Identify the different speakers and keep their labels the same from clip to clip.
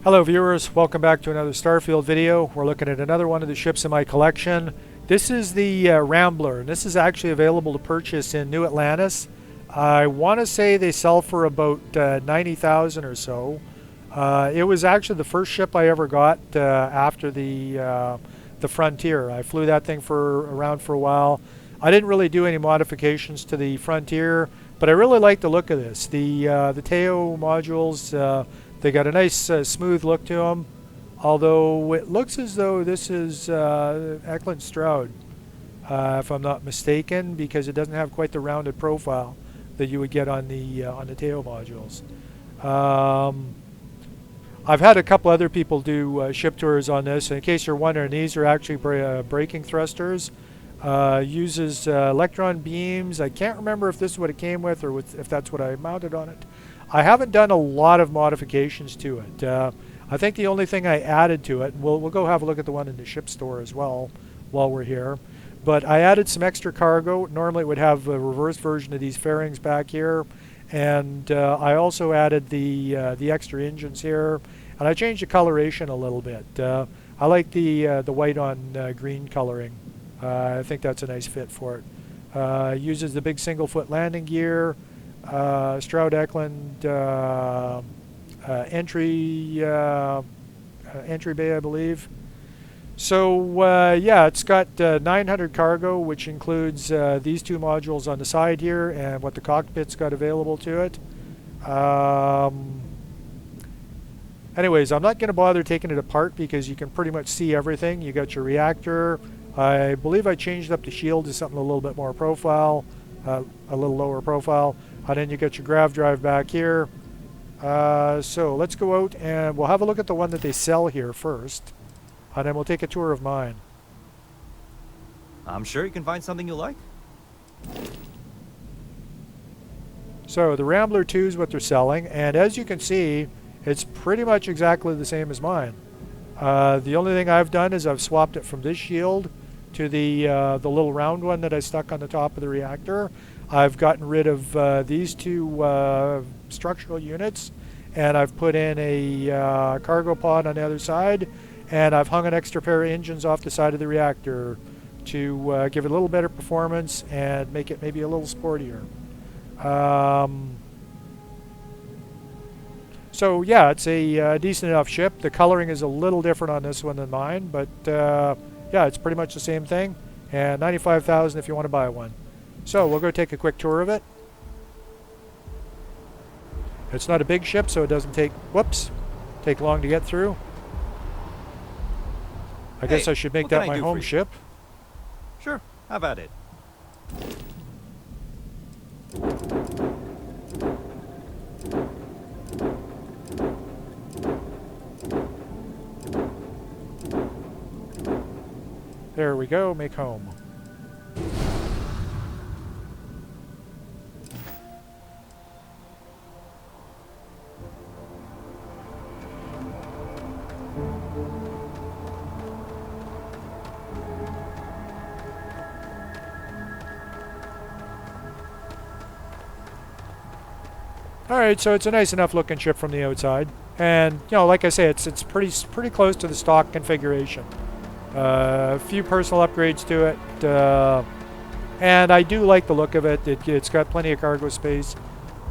Speaker 1: Hello viewers, welcome back to another StarField video. We're looking at another one of the ships in my collection. This is the Rambler, and this is actually available to purchase in New Atlantis. I want to say they sell for about 90,000 or so. It was actually the first ship I ever got after the Frontier. I flew that thing around for a while. I didn't really do any modifications to the Frontier, but I really like the look of this. The Teo modules, they got a nice smooth look to them, although it looks as though this is Eklund Stroud, if I'm not mistaken, because it doesn't have quite the rounded profile that you would get on the Teo modules. I've had a couple other people do ship tours on this, and in case you're wondering, these are actually braking thrusters. Uses electron beams. I can't remember if this is what it came with or if that's what I mounted on it. I haven't done a lot of modifications to it. I think the only thing I added to it, and we'll go have a look at the one in the ship store as well while we're here, but I added some extra cargo. Normally it would have a reverse version of these fairings back here, and I also added the extra engines here, and I changed the coloration a little bit. I like the white on green coloring. I think that's a nice fit for it. Uses the big single foot landing gear. Stroud Eklund entry bay, I believe. So yeah, it's got 900 cargo, which includes these two modules on the side here and what the cockpit's got available to it. Anyways, I'm not going to bother taking it apart because you can pretty much see everything. You got your reactor. I believe I changed up the shield to something a little bit more profile, a little lower profile. And then you get your grav drive back here. So let's go out and we'll have a look at the one that they sell here first. And then we'll take a tour of mine.
Speaker 2: I'm sure you can find something you like.
Speaker 1: So the Rambler 2 is what they're selling. And as you can see, it's pretty much exactly the same as mine. The only thing I've done is I've swapped it from this shield to the little round one that I stuck on the top of the reactor. I've gotten rid of these two structural units, and I've put in a cargo pod on the other side, and I've hung an extra pair of engines off the side of the reactor to give it a little better performance and make it maybe a little sportier. So yeah, it's a decent enough ship. The coloring is a little different on this one than mine, but yeah, it's pretty much the same thing. And 95,000 if you want to buy one. So we'll go take a quick tour of it. It's not a big ship, so it doesn't take long to get through. I guess I should make that my home ship.
Speaker 2: Sure, how about it?
Speaker 1: There we go, make home. Alright, so it's a nice enough looking ship from the outside. And, you know, like I say, it's pretty close to the stock configuration. A few personal upgrades to it. And I do like the look of it. It's got plenty of cargo space.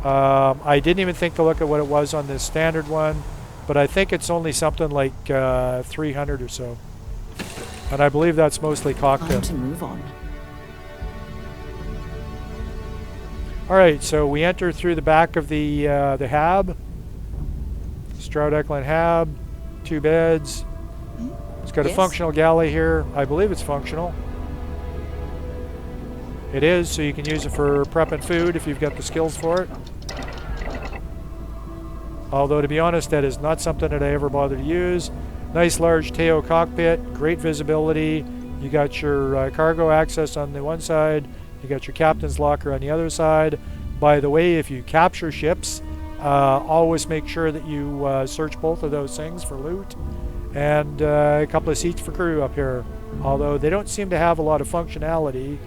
Speaker 1: I didn't even think to look at what it was on this standard one, but I think it's only something like 300 or so. And I believe that's mostly cockpit.
Speaker 3: Time to move on.
Speaker 1: Alright, so we enter through the back of the hab. Stroud Eklund hab, 2 beds. It's got a functional galley here. I believe it's functional. It is, so you can use it for prepping food if you've got the skills for it. Although, to be honest, that is not something that I ever bother to use. Nice large Teo cockpit, great visibility. You got your cargo access on the one side. You got your captain's locker on the other side. By the way, if you capture ships, always make sure that you search both of those things for loot. And a couple of seats for crew up here. Although they don't seem to have a lot of functionality,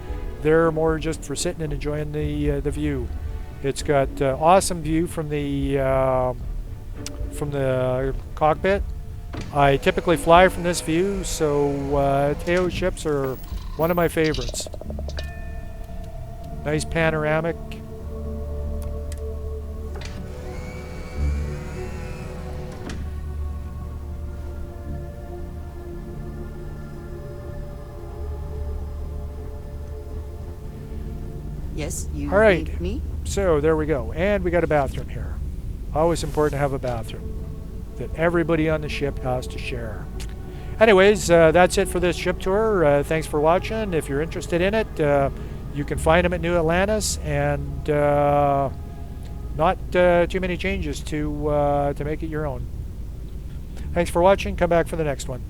Speaker 1: they're more just for sitting and enjoying the view. It's got awesome view from the from the cockpit. I typically fly from this view, so Teo ships are one of my favorites. Nice panoramic.
Speaker 3: Yes, you
Speaker 1: All right.
Speaker 3: need me?
Speaker 1: So there we go. And we got a bathroom here. Always important to have a bathroom that everybody on the ship has to share. Anyways, that's it for this ship tour. Thanks for watching. If you're interested in it, you can find them at New Atlantis, and not too many changes to make it your own. Thanks for watching. Come back for the next one.